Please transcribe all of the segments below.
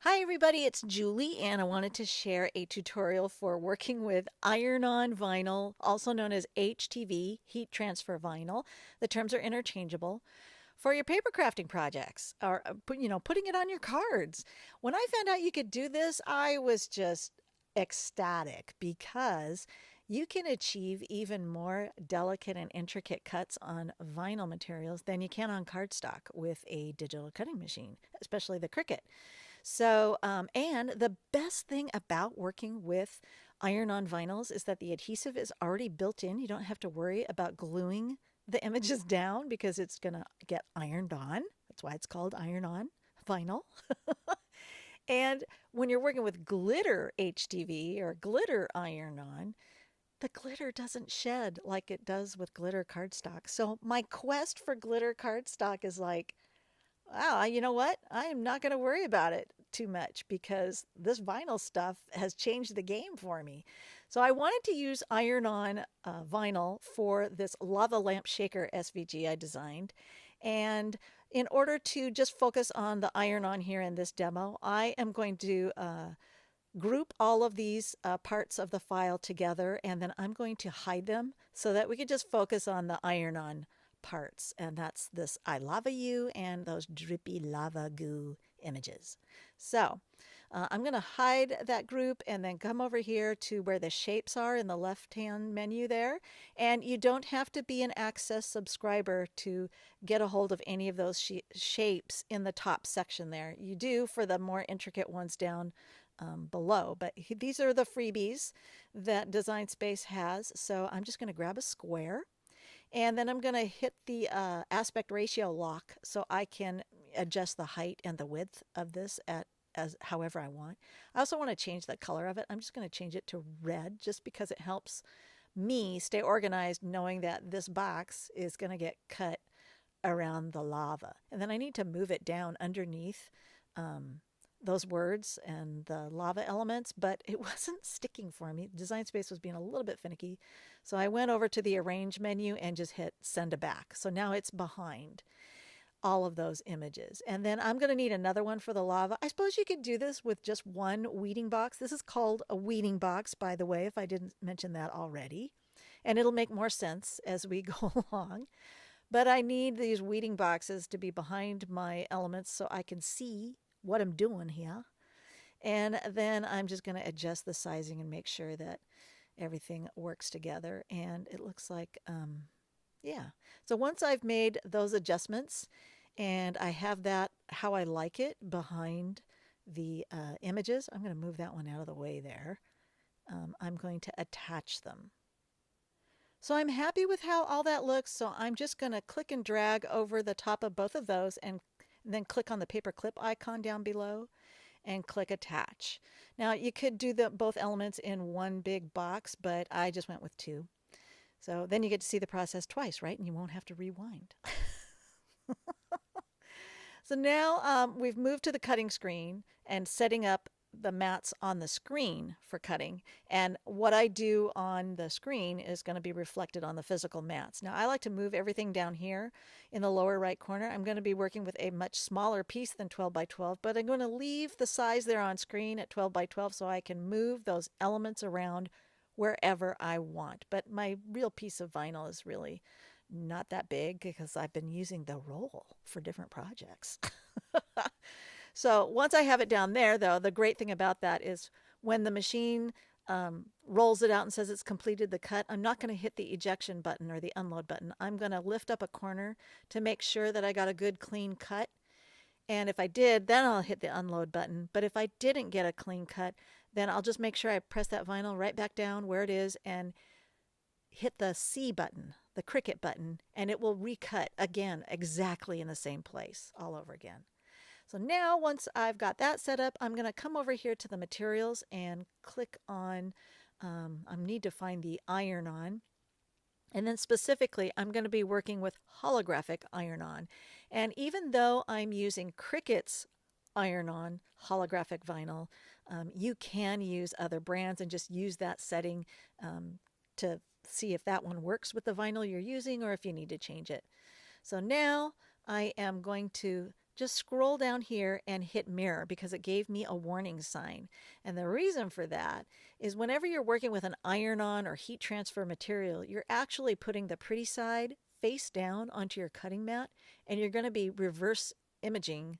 Hi everybody, it's Julie and I wanted to share a tutorial for working with iron-on vinyl, also known as HTV, heat transfer vinyl. The terms are interchangeable for your paper crafting projects or putting it on your cards. When I found out you could do this, I was just ecstatic because you can achieve even more delicate and intricate cuts on vinyl materials than you can on cardstock with a digital cutting machine, especially the Cricut. And the best thing about working with iron on vinyls is that the adhesive is already built in. You don't have to worry about gluing the images down because it's going to get ironed on. That's why it's called iron on vinyl. And when you're working with glitter HTV or glitter iron on, the glitter doesn't shed like it does with glitter cardstock. So my quest for glitter cardstock is like, wow, you know what? I am not going to worry about it too much because this vinyl stuff has changed the game for me. So I wanted to use iron on vinyl for this lava lamp shaker SVG I designed. And in order to just focus on the iron on here in this demo, I am going to group all of these parts of the file together, and then I'm going to hide them so that we can just focus on the iron on parts. And that's this I lava you and those drippy lava goo images. So I'm going to hide that group and then come over here to where the shapes are in the left hand menu there. And you don't have to be an Access subscriber to get a hold of any of those shapes in the top section there. You do for the more intricate ones down below. But these are the freebies that Design Space has. So I'm just going to grab a square and then I'm going to hit the aspect ratio lock so I can adjust the height and the width of this at as however I want. I also want to change the color of it. I'm just going to change it to red just because it helps me stay organized knowing that this box is going to get cut around the lava. And then I need to move it down underneath those words and the lava elements, but it wasn't sticking for me. Design Space was being a little bit finicky. So I went over to the Arrange menu and just hit Send to Back. So now it's behind all of those images. And then I'm going to need another one for the lava. I suppose you could do this with just one weeding box. This is called a weeding box, by the way, if I didn't mention that already. And it'll make more sense as we go along. But I need these weeding boxes to be behind my elements so I can see what I'm doing here. And then I'm just going to adjust the sizing and make sure that everything works together. And it looks like, yeah. So once I've made those adjustments and I have that how I like it behind the images, I'm going to move that one out of the way there. I'm going to attach them. So I'm happy with how all that looks. So I'm just going to click and drag over the top of both of those and then click on the paper clip icon down below and click attach. Now you could do both elements in one big box, but I just went with two. So then you get to see the process twice, right? And you won't have to rewind. So now we've moved to the cutting screen and setting up the mats on the screen for cutting. And what I do on the screen is going to be reflected on the physical mats. Now I like to move everything down here in the lower right corner. I'm going to be working with a much smaller piece than 12 by 12, but I'm going to leave the size there on screen at 12 by 12 so I can move those elements around wherever I want. But my real piece of vinyl is really not that big because I've been using the roll for different projects. So once I have it down there, though, the great thing about that is when the machine rolls it out and says it's completed the cut, I'm not going to hit the ejection button or the unload button. I'm going to lift up a corner to make sure that I got a good clean cut. And if I did, then I'll hit the unload button. But if I didn't get a clean cut, then I'll just make sure I press that vinyl right back down where it is and hit the C button, the Cricut button, and it will recut again exactly in the same place all over again. So now once I've got that set up, I'm going to come over here to the materials and click on, I need to find the iron on. And then specifically, I'm going to be working with holographic iron on. And even though I'm using Cricut's iron on holographic vinyl, you can use other brands and just use that setting to see if that one works with the vinyl you're using or if you need to change it. So now I am going to just scroll down here and hit mirror because it gave me a warning sign. And the reason for that is whenever you're working with an iron-on or heat transfer material, you're actually putting the pretty side face down onto your cutting mat, and you're going to be reverse imaging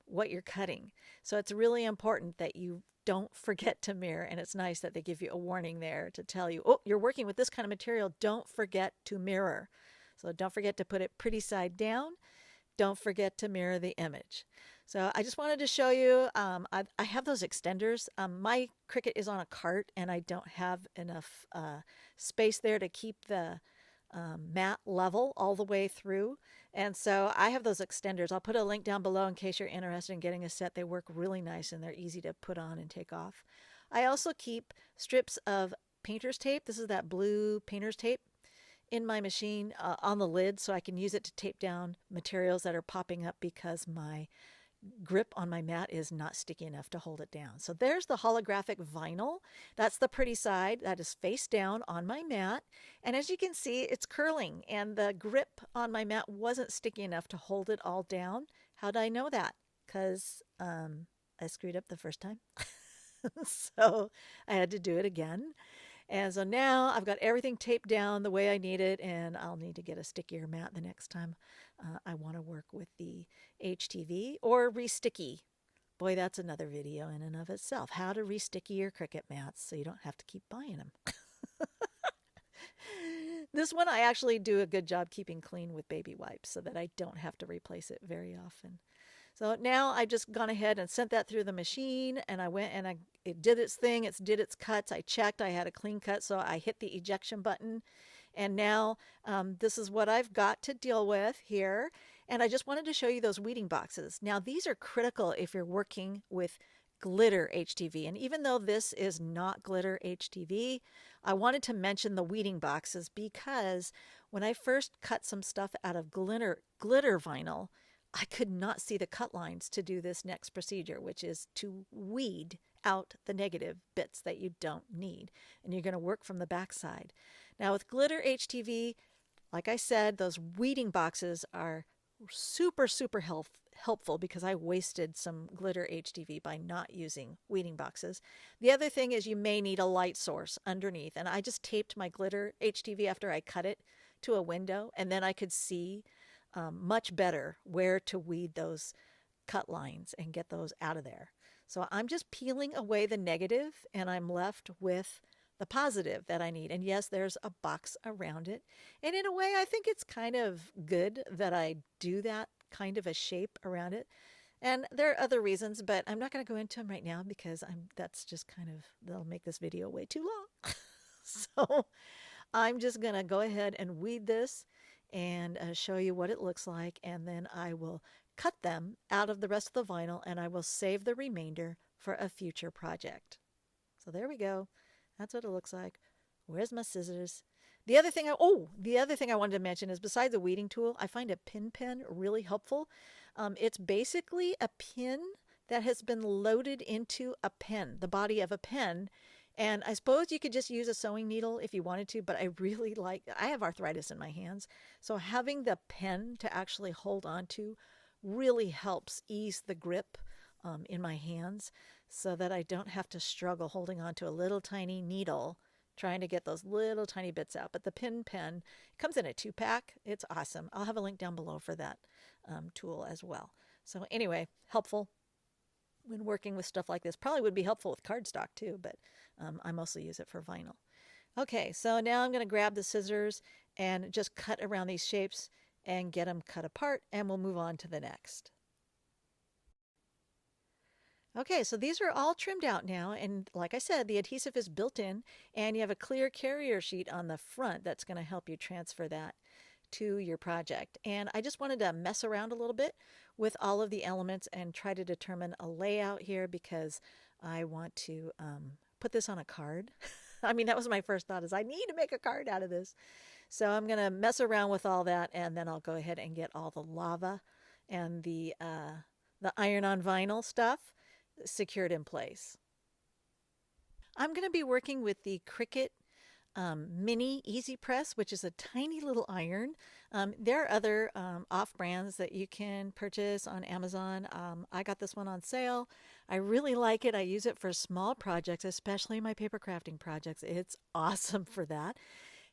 what you're cutting. So it's really important that you don't forget to mirror, and it's nice that they give you a warning there to tell you, oh, you're working with this kind of material, don't forget to mirror. So don't forget to put it pretty side down. Don't forget to mirror the image. So I just wanted to show you, I have those extenders. My Cricut is on a cart and I don't have enough space there to keep the mat level all the way through. And so I have those extenders. I'll put a link down below in case you're interested in getting a set. They work really nice and they're easy to put on and take off. I also keep strips of painter's tape. This is that blue painter's tape in my machine on the lid so I can use it to tape down materials that are popping up because my grip on my mat is not sticky enough to hold it down. So there's the holographic vinyl. That's the pretty side. That is face down on my mat. And as you can see, it's curling and the grip on my mat wasn't sticky enough to hold it all down. How did I know that? Because I screwed up the first time. So I had to do it again. And so now I've got everything taped down the way I need it, and I'll need to get a stickier mat the next time I want to work with the HTV or re-sticky. Boy, that's another video in and of itself. How to re-sticky your Cricut mats so you don't have to keep buying them. This one I actually do a good job keeping clean with baby wipes so that I don't have to replace it very often. So now I've just gone ahead and sent that through the machine, and I went and it did its thing. It did its cuts. I checked. I had a clean cut, so I hit the ejection button. And now this is what I've got to deal with here. And I just wanted to show you those weeding boxes. Now, these are critical if you're working with glitter HTV. And even though this is not glitter HTV, I wanted to mention the weeding boxes because when I first cut some stuff out of glitter vinyl, I could not see the cut lines to do this next procedure, which is to weed out the negative bits that you don't need. And you're going to work from the back side. Now with glitter HTV, like I said, those weeding boxes are super, super helpful because I wasted some glitter HTV by not using weeding boxes. The other thing is you may need a light source underneath. And I just taped my glitter HTV after I cut it to a window, and then I could see much better where to weed those cut lines and get those out of there. So I'm just peeling away the negative and I'm left with the positive that I need. And yes, there's a box around it. And in a way, I think it's kind of good that I do that kind of a shape around it. And there are other reasons, but I'm not going to go into them right now because that's just kind of, they'll make this video way too long. So I'm just going to go ahead and weed this and show you what it looks like, and then I will cut them out of the rest of the vinyl and I will save the remainder for a future project. So there we go. That's what it looks like. Where's my scissors? The other thing I wanted to mention is besides a weeding tool, I find a pin pen really helpful. It's basically a pin that has been loaded into a pen, the body of a pen. And I suppose you could just use a sewing needle if you wanted to, but I have arthritis in my hands. So having the pen to actually hold on to really helps ease the grip in my hands so that I don't have to struggle holding on to a little tiny needle trying to get those little tiny bits out. But the pin pen comes in a 2-pack. It's awesome. I'll have a link down below for that tool as well. So anyway, helpful when working with stuff like this. Probably would be helpful with cardstock too, but I mostly use it for vinyl. Okay, so now I'm going to grab the scissors and just cut around these shapes and get them cut apart, and we'll move on to the next. Okay, so these are all trimmed out now, and like I said, the adhesive is built in, and you have a clear carrier sheet on the front that's going to help you transfer that to your project. And I just wanted to mess around a little bit with all of the elements and try to determine a layout here because I want to put this on a card. I mean, that was my first thought, is I need to make a card out of this. So I'm going to mess around with all that, and then I'll go ahead and get all the lava and the iron-on vinyl stuff secured in place. I'm going to be working with the Cricut mini easy press, which is a tiny little iron. There are other off brands that you can purchase on Amazon. I got this one on sale. I really like it. I use it for small projects, especially my paper crafting projects. It's awesome for that.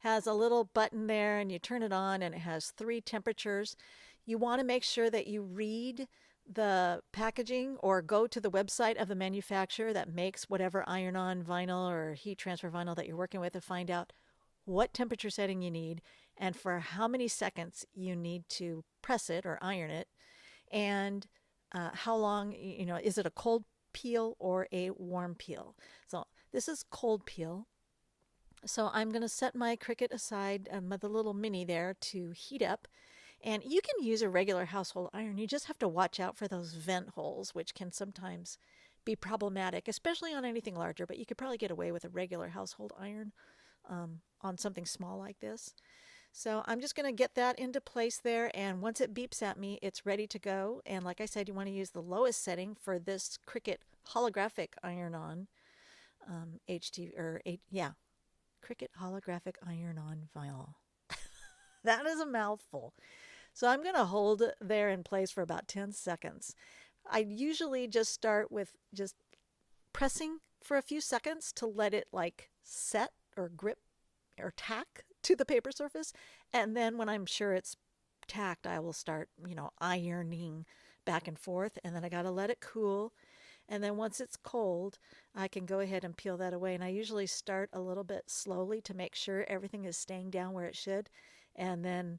Has a little button there, and you turn it on, and it has 3 temperatures. You want to make sure that you read the packaging or go to the website of the manufacturer that makes whatever iron on vinyl or heat transfer vinyl that you're working with, to find out what temperature setting you need and for how many seconds you need to press it or iron it, and how long, is it a cold peel or a warm peel? So this is cold peel. So I'm going to set my Cricut aside, the little mini there, to heat up. And you can use a regular household iron. You just have to watch out for those vent holes, which can sometimes be problematic, especially on anything larger. But you could probably get away with a regular household iron on something small like this. So I'm just going to get that into place there. And once it beeps at me, it's ready to go. And like I said, you want to use the lowest setting for this Cricut holographic iron-on Cricut holographic iron-on vinyl. That is a mouthful. So I'm going to hold it there in place for about 10 seconds. I usually just start with just pressing for a few seconds to let it like set or grip or tack to the paper surface. And then when I'm sure it's tacked, I will start, ironing back and forth. And then I got to let it cool. And then once it's cold, I can go ahead and peel that away. And I usually start a little bit slowly to make sure everything is staying down where it should. And then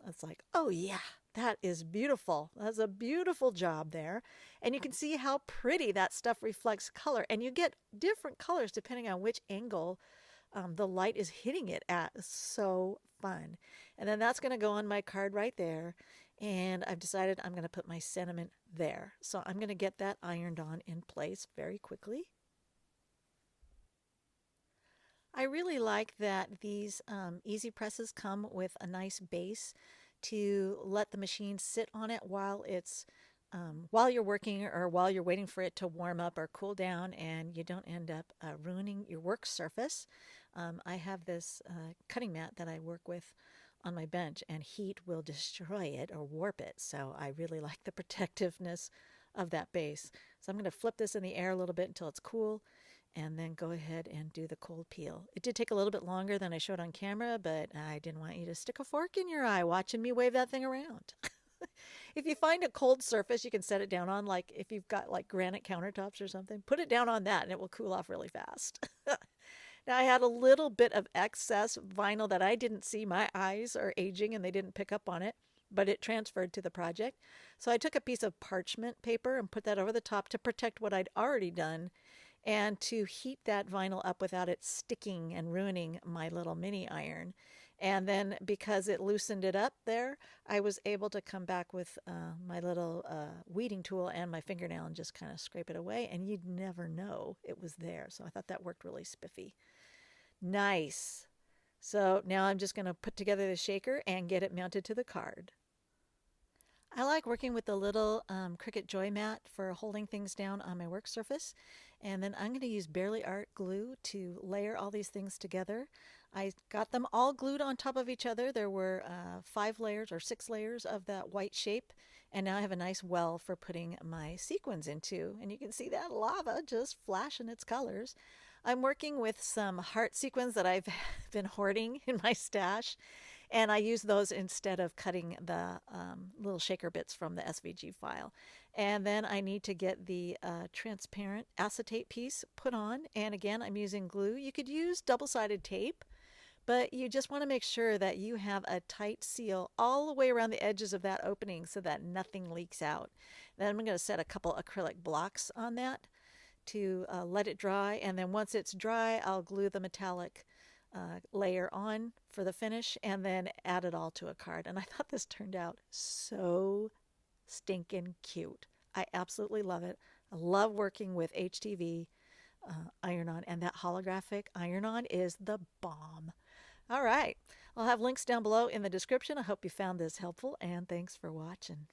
it's like, oh yeah, that is beautiful. That's a beautiful job there. And you can see how pretty that stuff reflects color. And you get different colors depending on which angle the light is hitting it at. It's so fun. And then that's going to go on my card right there. And I've decided I'm going to put my sentiment there. So I'm going to get that ironed on in place very quickly. I really like that these easy presses come with a nice base to let the machine sit on it while you're working or while you're waiting for it to warm up or cool down, and you don't end up ruining your work surface. I have this cutting mat that I work with on my bench, and heat will destroy it or warp it. So I really like the protectiveness of that base. So I'm going to flip this in the air a little bit until it's cool, and then go ahead and do the cold peel. It did take a little bit longer than I showed on camera, but I didn't want you to stick a fork in your eye watching me wave that thing around. If you find a cold surface you can set it down on, like if you've got like granite countertops or something, put it down on that and it will cool off really fast. Now, I had a little bit of excess vinyl that I didn't see. My eyes are aging and they didn't pick up on it, but it transferred to the project. So I took a piece of parchment paper and put that over the top to protect what I'd already done and to heat that vinyl up without it sticking and ruining my little mini iron. And then because it loosened it up there, I was able to come back with my little weeding tool and my fingernail and just kind of scrape it away. And you'd never know it was there. So I thought that worked really spiffy. Nice. So now I'm just going to put together the shaker and get it mounted to the card. I like working with the little Cricut Joy mat for holding things down on my work surface. And then I'm going to use Barely Art glue to layer all these things together. I got them all glued on top of each other. There were 5 layers or 6 layers of that white shape. And now I have a nice well for putting my sequins into. And you can see that lava just flashing its colors. I'm working with some heart sequins that I've been hoarding in my stash. And I use those instead of cutting the little shaker bits from the SVG file. And then I need to get the transparent acetate piece put on. And again, I'm using glue. You could use double-sided tape, but you just want to make sure that you have a tight seal all the way around the edges of that opening so that nothing leaks out. Then I'm going to set a couple acrylic blocks on that to let it dry. And then once it's dry, I'll glue the metallic layer on for the finish and then add it all to a card. And I thought this turned out so stinking cute. I absolutely love it. I love working with HTV iron-on, and that holographic iron-on is the bomb. All right. I'll have links down below in the description. I hope you found this helpful, and thanks for watching.